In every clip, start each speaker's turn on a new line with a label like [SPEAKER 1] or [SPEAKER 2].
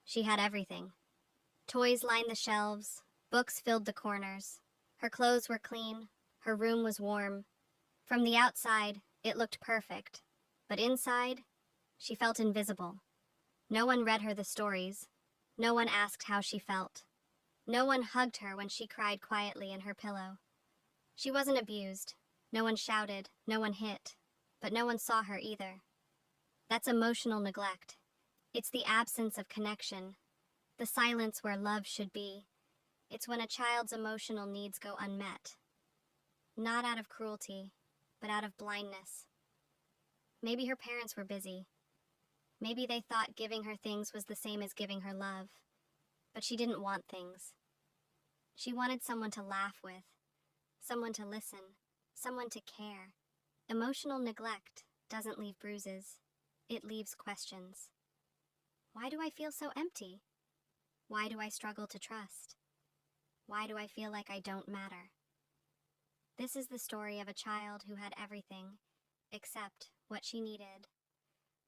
[SPEAKER 1] She had everything. Toys lined the shelves, books filled the corners. Her clothes were clean, her room was warm. From the outside, it looked perfect. But inside, she felt invisible. No one read her the stories. No one asked how she felt. No one hugged her when she cried quietly in her pillow. She wasn't abused. No one shouted, no one hit. But no one saw her either. That's emotional neglect. It's the absence of connection, the silence where love should be. It's when a child's emotional needs go unmet. Not out of cruelty, but out of blindness. Maybe her parents were busy. Maybe they thought giving her things was the same as giving her love. But she didn't want things. She wanted someone to laugh with, someone to listen, someone to care. Emotional neglect doesn't leave bruises. It leaves questions. Why do I feel so empty? Why do I struggle to trust? Why do I feel like I don't matter? This is the story of a child who had everything, except what she needed.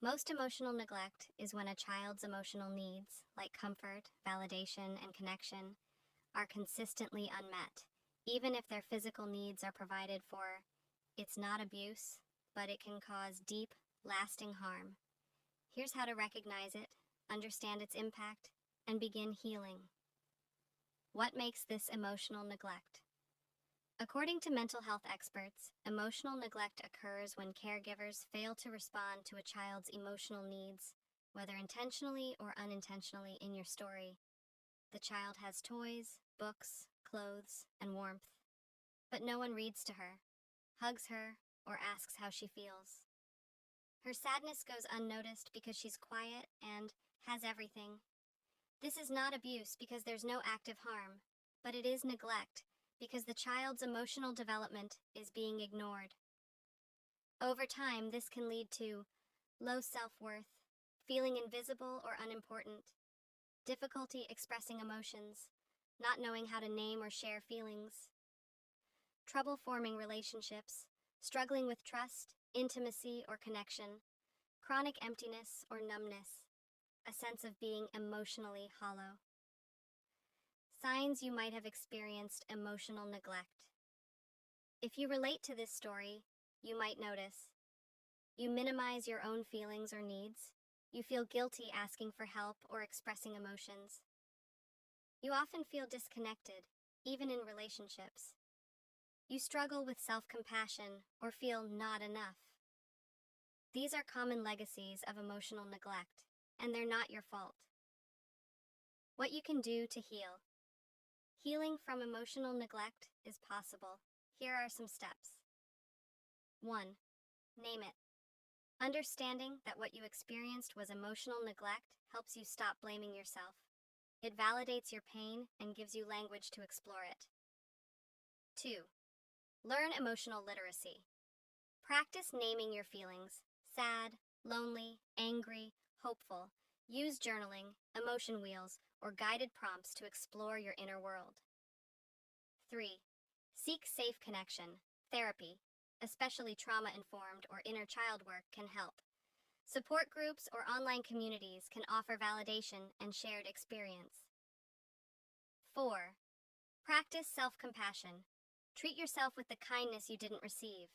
[SPEAKER 1] Most emotional neglect is when a child's emotional needs, like comfort, validation, and connection, are consistently unmet, even if their physical needs are provided for. It's not abuse, but it can cause deep, lasting harm. Here's how to recognize it, understand its impact, and begin healing. What makes this emotional neglect? According to mental health experts, emotional neglect occurs when caregivers fail to respond to a child's emotional needs, whether intentionally or unintentionally in your story. The child has toys, books, clothes, and warmth, but no one reads to her, hugs her, or asks how she feels. Her sadness goes unnoticed because she's quiet and has everything. This is not abuse because there's no active harm, but it is neglect because the child's emotional development is being ignored. Over time, this can lead to low self-worth, feeling invisible or unimportant, difficulty expressing emotions, not knowing how to name or share feelings, trouble forming relationships, struggling with trust, intimacy, or connection, chronic emptiness or numbness, a sense of being emotionally hollow. Signs you might have experienced emotional neglect. If you relate to this story, you might notice you minimize your own feelings or needs. You feel guilty asking for help or expressing emotions. You often feel disconnected, even in relationships. You struggle with self-compassion or feel not enough. These are common legacies of emotional neglect, and they're not your fault. What you can do to heal. Healing from emotional neglect is possible. Here are some steps. 1. Name it. Understanding that what you experienced was emotional neglect helps you stop blaming yourself. It validates your pain and gives you language to explore it. 2. Learn emotional literacy. Practice naming your feelings: sad, lonely, angry, hopeful. Use journaling, emotion wheels, or guided prompts to explore your inner world. 3. Seek safe connection. Therapy, especially trauma-informed or inner child work, can help. Support groups or online communities can offer validation and shared experience. 4. Practice self-compassion. Treat yourself with the kindness you didn't receive.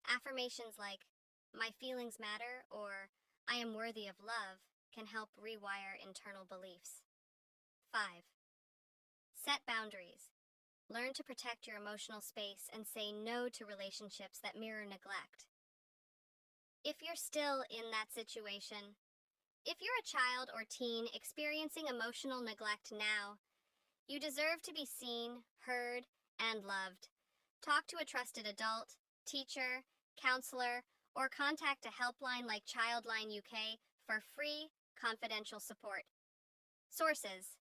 [SPEAKER 1] Affirmations like, "My feelings matter," or "I am worthy of love," can help rewire internal beliefs. 5. Set boundaries. Learn to protect your emotional space and say no to relationships that mirror neglect. If you're still in that situation, if you're a child or teen experiencing emotional neglect now, you deserve to be seen, heard, and loved. Talk to a trusted adult, teacher, counselor, or contact a helpline like Childline UK for free, confidential support. Sources: